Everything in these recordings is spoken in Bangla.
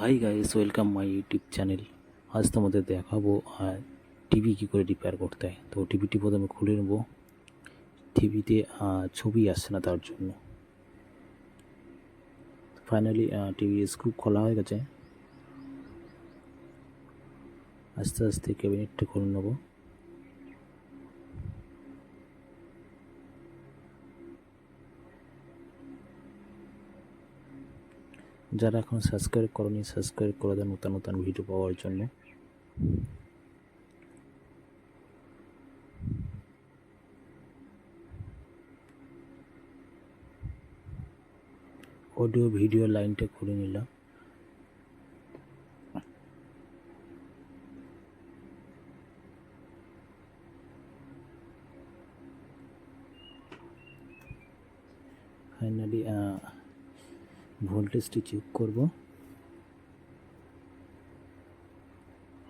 Hi guys, welcome my YouTube channel. আজ তোমাদের দেখাবো টিভি কী করে রিপেয়ার করতে হয়। তো টিভিটি প্রথমে খুলে নেব। টিভিতে ছবি আসছে না, তার জন্য ফাইনালি টিভির স্ক্রু খোলা হয়ে গেছে। আস্তে আস্তে ক্যাবিনেটটা খুলে নেব। যারা এখন সাবস্ক্রাইব করনি, সাবস্ক্রাইব করে দেন নতুন নতুন ভিডিও পাওয়ার জন্য। অডিও ভিডিও লাইনটা খুলে নিলাম। ফাইনালি ভোল্টেজটি চেক করব।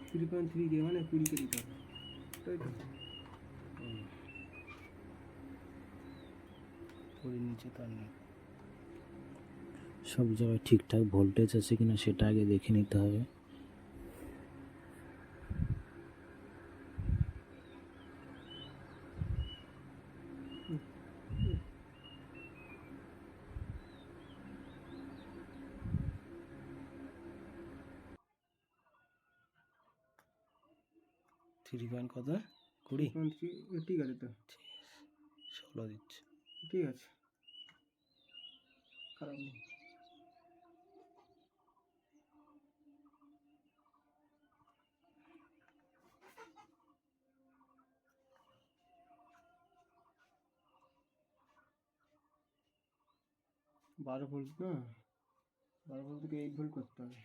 3.3 দিয়ে মানে 20 কে দিতে হবে, তাই তো? থোড়ি নিচে তার নেই, সব জায়গায় ঠিকঠাক ভোল্টেজ আছে কিনা সেটা আগে দেখে নিতে হবে। থ্রি পয়েন্ট কত? 20? 3.3 ঠিক আছে তো, 16 দিচ্ছে। ঠিক আছে, খারাপ নেই। বারো ভোল্ট না, 12 ভোল্ট থেকে 8 ভোল্ট করতে হবে।